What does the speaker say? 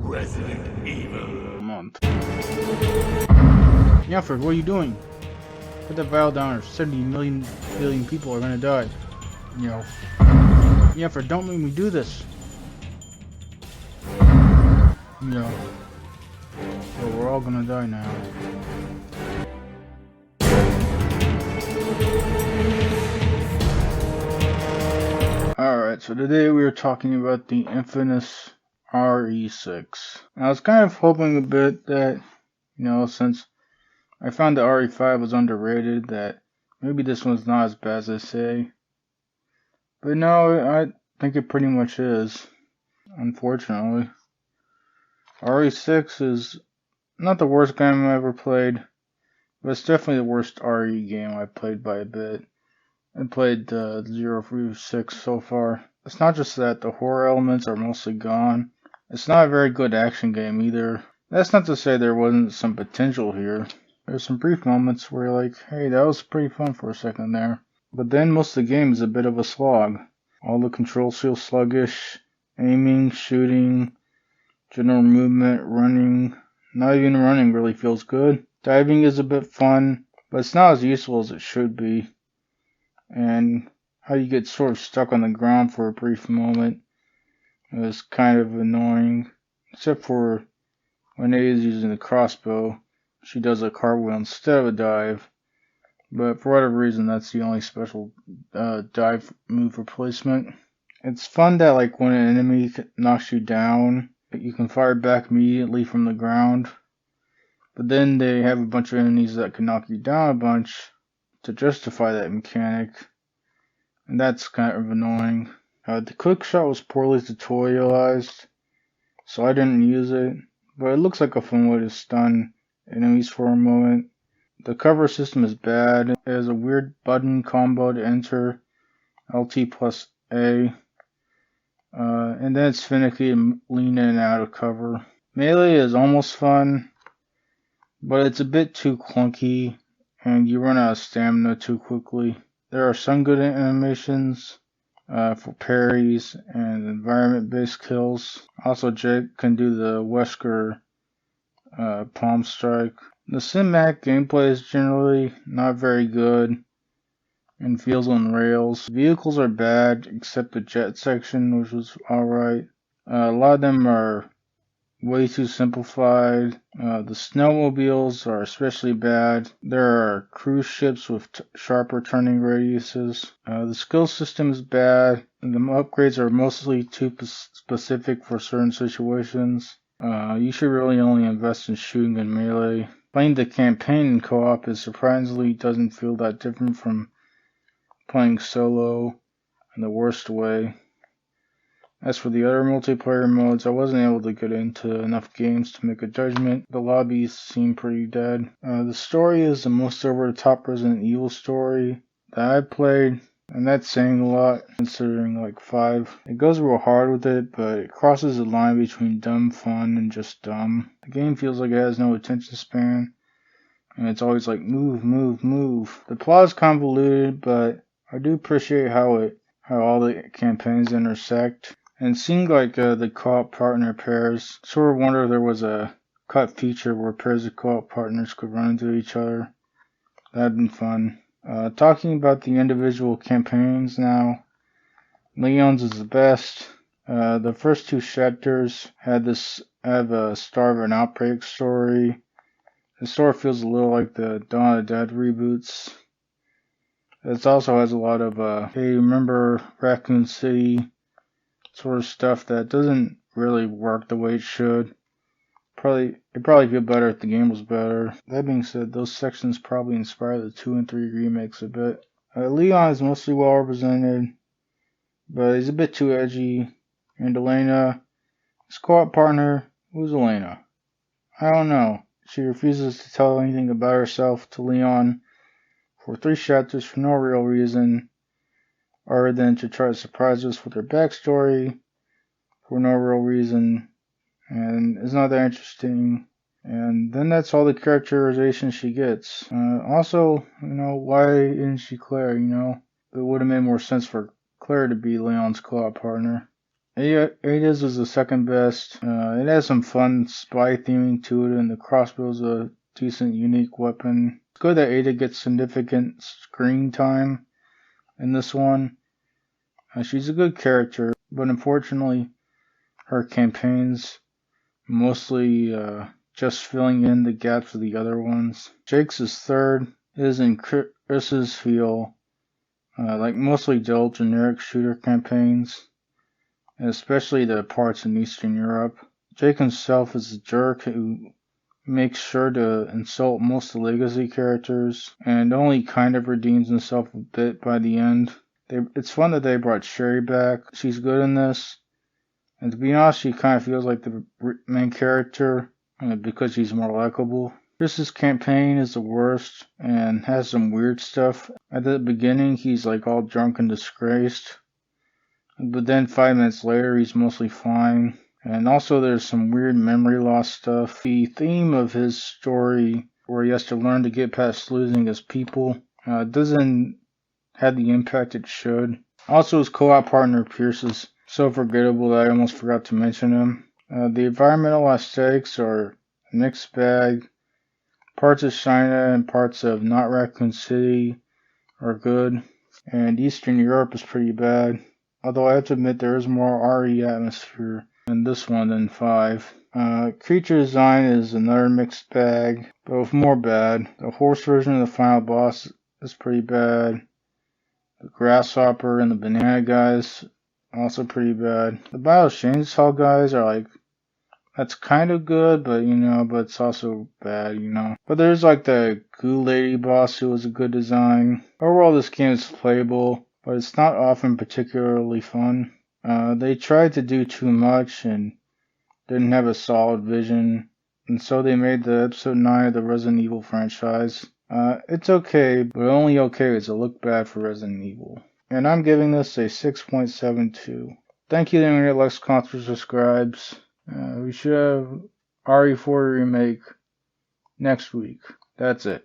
Resident Evil. Month. Yanford, what are you doing? Put that vial down or 70 million billion people are gonna die. You know. Yanford, don't make me do this. You know. But we're all gonna die now. Alright, so today we are talking about the infamous RE6. I was kind of hoping a bit that, since I found the RE5 was underrated, that maybe this one's not as bad as they say. But no, I think it pretty much is, unfortunately. RE6 is not the worst game I ever played, but it's definitely the worst RE game I've played by a bit. I played 0 through 6 so far. It's not just that the horror elements are mostly gone. It's not a very good action game either. That's not to say there wasn't some potential here. There's some brief moments where you're like, hey, that was pretty fun for a second there. But then most of the game is a bit of a slog. All the controls feel sluggish. Aiming, shooting, general movement, running. Not even running really feels good. Diving is a bit fun, but it's not as useful as it should be. And how you get sort of stuck on the ground for a brief moment is kind of annoying. Except for when A is using the crossbow, she does a cartwheel instead of a dive. But for whatever reason, that's the only special dive move replacement. It's fun that like when an enemy knocks you down, you can fire back immediately from the ground. But then they have a bunch of enemies that can knock you down a bunch to justify that mechanic, and that's kind of annoying. The quick shot was poorly tutorialized, so I didn't use it, but it looks like a fun way to stun enemies for a moment. The cover system is bad. It has a weird button combo to enter, LT plus A, and then it's finicky and lean in and out of cover. Melee is almost fun, but it's a bit too clunky, and you run out of stamina too quickly. There are some good animations for parries and environment-based kills. Also, Jake can do the Wesker palm strike. The cinematic gameplay is generally not very good and feels on rails. Vehicles are bad, except the jet section, which was alright. A lot of them are way too simplified. The snowmobiles are especially bad. There are cruise ships with sharper turning radiuses. The skill system is bad. The upgrades are mostly too specific for certain situations. You should really only invest in shooting and melee. Playing the campaign in co-op is surprisingly doesn't feel that different from playing solo in the worst way. As for the other multiplayer modes, I wasn't able to get into enough games to make a judgment. The lobbies seem pretty dead. The story is the most over-the-top Resident Evil story that I played, and that's saying a lot considering like 5. It goes real hard with it, but it crosses the line between dumb fun and just dumb. The game feels like it has no attention span, and it's always like move, move, move. The plot is convoluted, but I do appreciate how all the campaigns intersect. And it seemed like the co-op partner pairs, sort of wonder if there was a cut feature where pairs of co-op partners could run into each other. That'd been fun. Talking about the individual campaigns now, Leon's is the best. The first 2 chapters have a Star of an Outbreak story. The story feels a little like the Dawn of the Dead reboots. It also has a lot of, hey, remember Raccoon City sort of stuff that doesn't really work the way it should. It'd probably feel better if the game was better. That being said, those sections probably inspired the 2 and 3 remakes a bit. Leon is mostly well represented, but he's a bit too edgy. And Elena, his co-op partner, who's Elena? I don't know. She refuses to tell anything about herself to Leon for 3 chapters for no real reason, other than to try to surprise us with her backstory for no real reason, and it's not that interesting. And then that's all the characterization she gets. Also, why isn't she Claire? It would have made more sense for Claire to be Leon's co-op partner. Ada's is the second best. It has some fun spy theming to it, and the crossbow's a decent, unique weapon. It's good that Ada gets significant screen time in this one. She's a good character, but unfortunately, her campaigns mostly just filling in the gaps of the other ones. Jake's is third. It is in Chris's feel like mostly dull generic shooter campaigns, and especially the parts in Eastern Europe. Jake himself is a jerk who makes sure to insult most of the Legacy characters, and only kind of redeems himself a bit by the end. It's fun that they brought Sherry back. She's good in this, and to be honest, she kind of feels like the main character because she's more likable. Chris's campaign is the worst and has some weird stuff. At the beginning, he's like all drunk and disgraced, but then 5 minutes later, he's mostly fine. And also, there's some weird memory loss stuff. The theme of his story, where he has to learn to get past losing his people, doesn't have the impact it should. Also, his co-op partner Pierce is so forgettable that I almost forgot to mention him. The environmental aesthetics are a mixed bag. Parts of China and parts of Not Raccoon City are good, and Eastern Europe is pretty bad. Although I have to admit there is more RE atmosphere in this one than 5. Creature design is another mixed bag, but with more bad. The horse version of the final boss is pretty bad. The grasshopper and the banana guys also pretty bad. The Battle Chainsaw guys are like, that's kind of good, but but it's also bad, But there's like the Goo Lady boss who was a good design. Overall, this game is playable, but it's not often particularly fun. They tried to do too much and didn't have a solid vision, and so they made the episode 9 of the Resident Evil franchise. It's okay, but only okay because it looked bad for Resident Evil. And I'm giving this a 6.72. Thank you to anyone who likes, comments, or subscribes. We should have RE4 remake next week. That's it.